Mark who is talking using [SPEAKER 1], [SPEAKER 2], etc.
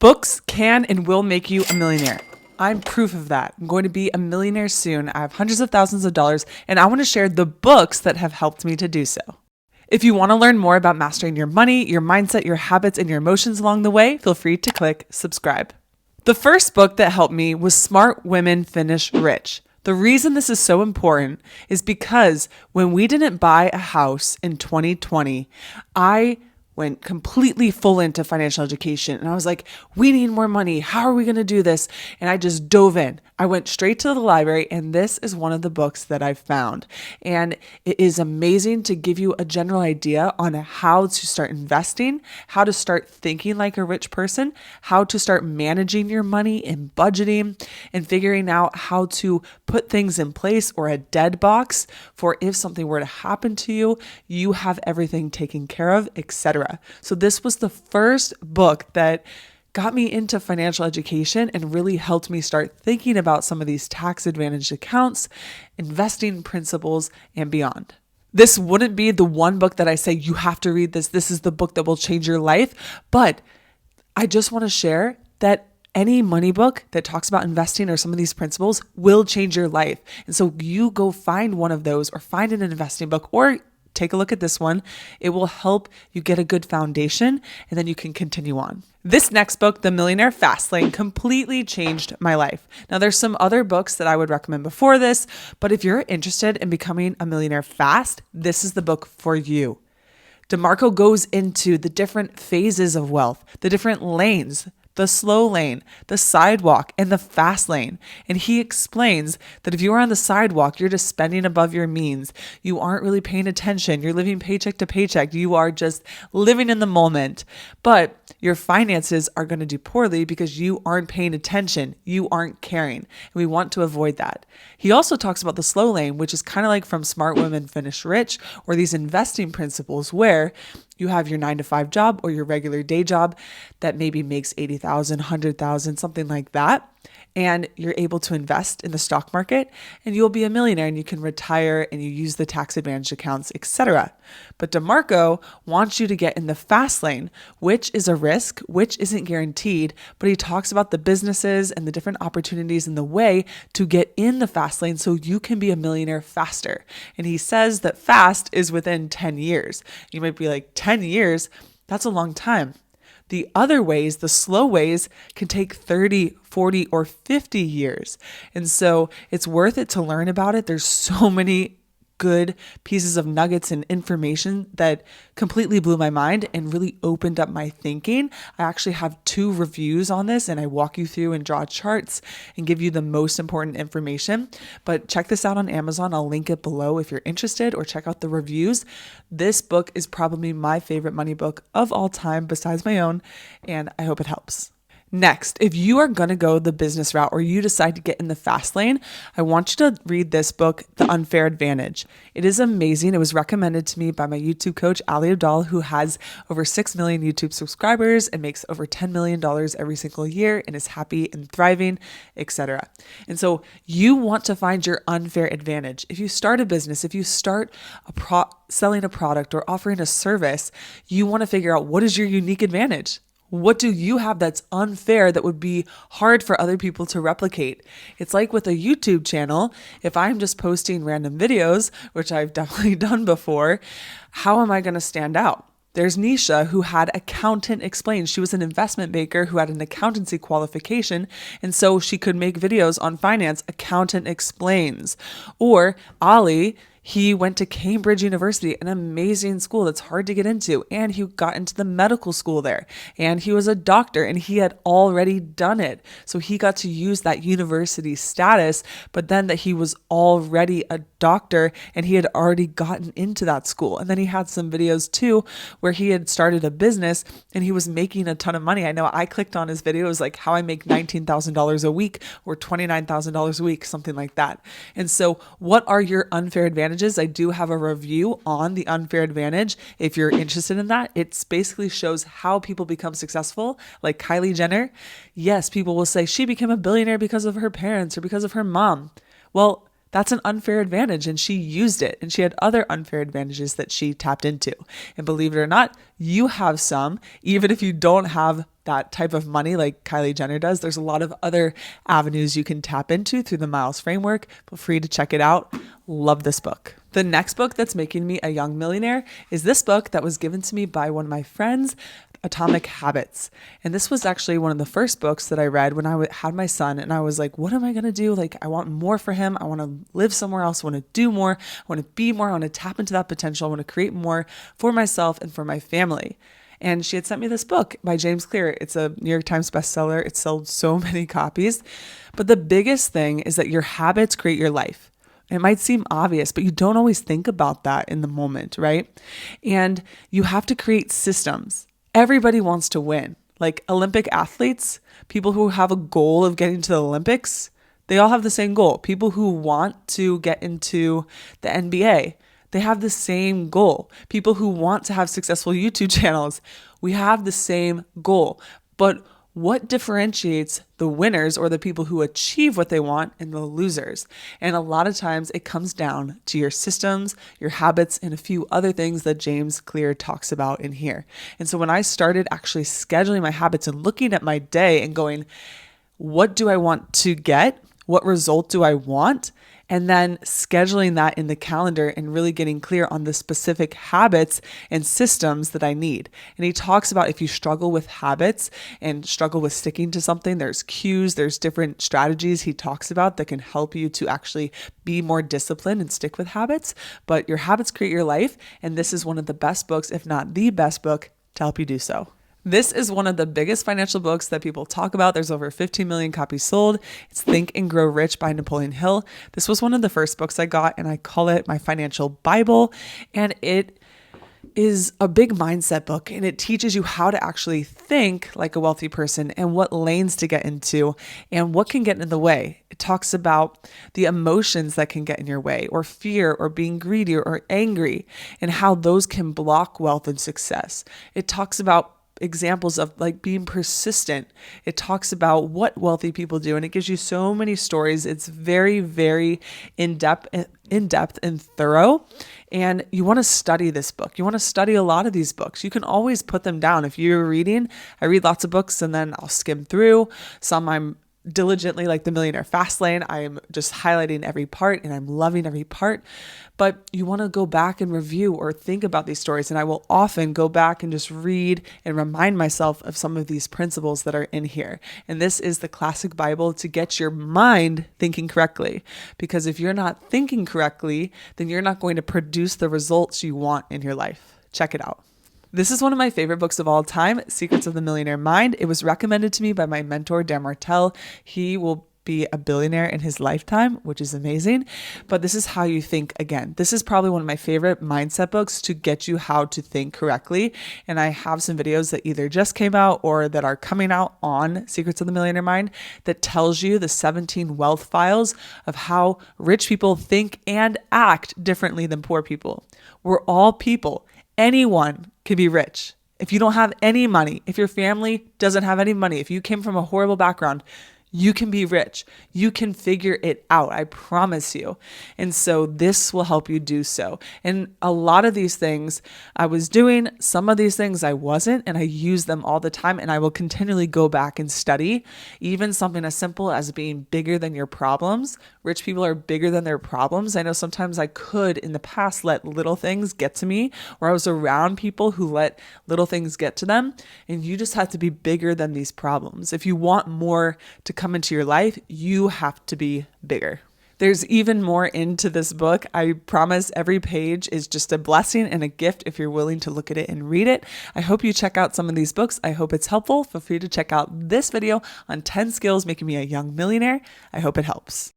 [SPEAKER 1] Books can and will make you a millionaire. I'm proof of that. I'm going to be a millionaire soon. I have hundreds of thousands of dollars, and I want to share the books that have helped me to do so. If you want to learn more about mastering your money, your mindset, your habits, and your emotions along the way, feel free to click subscribe. The first book that helped me was Smart Women Finish Rich. The reason this is so important is because when we didn't buy a house in 2020, I went completely full into financial education. And I was like, we need more money. How are we going to do this? And I just dove in. I went straight to the library, and this is one of the books that I found. And it is amazing to give you a general idea on how to start investing, how to start thinking like a rich person, how to start managing your money and budgeting, and figuring out how to put things in place or a dead box for if something were to happen to you, you have everything taken care of, etc. So this was the first book that got me into financial education and really helped me start thinking about some of these tax advantaged accounts, investing principles, and beyond. This wouldn't be the one book that I say you have to read this. This is the book that will change your life. But I just want to share that any money book that talks about investing or some of these principles will change your life. And so you go find one of those or find an investing book or take a look at this one. It will help you get a good foundation and then you can continue on. This next book, The Millionaire Fastlane, completely changed my life. Now, there's some other books that I would recommend before this, but if you're interested in becoming a millionaire fast, this is the book for you. DeMarco goes into the different phases of wealth, the different lanes, the slow lane, the sidewalk, and the fast lane. And he explains that if you are on the sidewalk, you're just spending above your means. You aren't really paying attention. You're living paycheck to paycheck. You are just living in the moment. But your finances are going to do poorly because you aren't paying attention. You aren't caring. And we want to avoid that. He also talks about the slow lane, which is kind of like from Smart Women Finish Rich, or these investing principles where you have your 9-to-5 job or your regular day job that maybe makes 80,000, 100,000, something like that. And you're able to invest in the stock market and you'll be a millionaire and you can retire and you use the tax advantage accounts, etc. But DeMarco wants you to get in the fast lane, which is a risk, which isn't guaranteed, but he talks about the businesses and the different opportunities in the way to get in the fast lane so you can be a millionaire faster. And he says that fast is within 10 years. You might be like, 10 years? That's a long time. The other ways, the slow ways, can take 30, 40, or 50 years. And so it's worth it to learn about it. There's so many good pieces of nuggets and information that completely blew my mind and really opened up my thinking. I actually have 2 reviews on this and I walk you through and draw charts and give you the most important information. But check this out on Amazon. I'll link it below if you're interested, or check out the reviews. This book is probably my favorite money book of all time besides my own, and I hope it helps. Next, if you are going to go the business route or you decide to get in the fast lane, I want you to read this book, The Unfair Advantage. It is amazing. It was recommended to me by my YouTube coach, Ali Abdal, who has over 6 million YouTube subscribers and makes over $10 million every single year and is happy and thriving, etc. And so you want to find your unfair advantage. If you start a business, if you start selling a product or offering a service, you want to figure out what is your unique advantage. What do you have that's unfair that would be hard for other people to replicate? It's like with a YouTube channel. If I'm just posting random videos, which I've definitely done before, how am I going to stand out? There's Nisha, who had Accountant Explained. She was an investment banker who had an accountancy qualification, and so she could make videos on finance. Accountant Explains. Or Ali, he went to Cambridge University, an amazing school that's hard to get into, and he got into the medical school there, and he was a doctor, and he had already done it. So he got to use that university status, but then that he was already a doctor, and he had already gotten into that school. And then he had some videos too, where he had started a business, and he was making a ton of money. I know I clicked on his videos, like how I make $19,000 a week or $29,000 a week, something like that. And so what are your unfair advantages? I do have a review on the unfair advantage. If you're interested in that, it basically shows how people become successful, like Kylie Jenner. Yes, people will say she became a billionaire because of her parents or because of her mom. Well, that's an unfair advantage, and she used it, and she had other unfair advantages that she tapped into. And believe it or not, you have some, even if you don't have that type of money like Kylie Jenner does. There's a lot of other avenues you can tap into through the Miles framework. Feel free to check it out. Love this book. The next book that's making me a young millionaire is this book that was given to me by one of my friends, Atomic Habits. And this was actually one of the first books that I read when I had my son, and I was like, what am I going to do? Like, I want more for him. I want to live somewhere else. I want to do more. I want to be more. I want to tap into that potential. I want to create more for myself and for my family. And she had sent me this book by James Clear. It's a New York Times bestseller. It sold so many copies. But the biggest thing is that your habits create your life. It might seem obvious, but you don't always think about that in the moment, right? And you have to create systems. Everybody wants to win. Like Olympic athletes, people who have a goal of getting to the Olympics, they all have the same goal. People who want to get into the NBA, they have the same goal. People who want to have successful YouTube channels, we have the same goal. But what differentiates the winners or the people who achieve what they want and the losers? And a lot of times it comes down to your systems, your habits, and a few other things that James Clear talks about in here. And so when I started actually scheduling my habits and looking at my day and going, what do I want to get? What result do I want? And then scheduling that in the calendar and really getting clear on the specific habits and systems that I need. And he talks about if you struggle with habits and struggle with sticking to something, there's cues, there's different strategies he talks about that can help you to actually be more disciplined and stick with habits. But your habits create your life. And this is one of the best books, if not the best book, to help you do so. This is one of the biggest financial books that people talk about. There's over 15 million copies sold. It's Think and Grow Rich by Napoleon Hill. This was one of the first books I got, and I call it my financial Bible. And it is a big mindset book, and it teaches you how to actually think like a wealthy person and what lanes to get into and what can get in the way. It talks about the emotions that can get in your way, or fear, or being greedy, or angry, and how those can block wealth and success. It talks about examples of like being persistent. It talks about what wealthy people do, and it gives you so many stories. It's very, very in-depth and thorough. And you want to study this book. You want to study a lot of these books. You can always put them down. If you're reading, I read lots of books and then I'll skim through. Some I'm diligently, like the Millionaire Fastlane. I am just highlighting every part and I'm loving every part. But you want to go back and review or think about these stories. And I will often go back and just read and remind myself of some of these principles that are in here. And this is the classic Bible to get your mind thinking correctly. Because if you're not thinking correctly, then you're not going to produce the results you want in your life. Check it out. This is one of my favorite books of all time, Secrets of the Millionaire Mind. It was recommended to me by my mentor, Dan Martell. He will be a billionaire in his lifetime, which is amazing. But this is how you think again. This is probably one of my favorite mindset books to get you how to think correctly. And I have some videos that either just came out or that are coming out on Secrets of the Millionaire Mind that tells you the 17 wealth files of how rich people think and act differently than poor people. We're all people. Anyone can be rich. If you don't have any money, if your family doesn't have any money, if you came from a horrible background, you can be rich. You can figure it out. I promise you. And so this will help you do so. And a lot of these things I was doing, some of these things I wasn't, and I use them all the time. And I will continually go back and study even something as simple as being bigger than your problems. Rich people are bigger than their problems. I know sometimes I could in the past let little things get to me, or I was around people who let little things get to them. And you just have to be bigger than these problems. If you want more to come into your life, you have to be bigger. There's even more into this book. I promise every page is just a blessing and a gift if you're willing to look at it and read it. I hope you check out some of these books. I hope it's helpful. Feel free to check out this video on 10 skills making me a young millionaire. I hope it helps.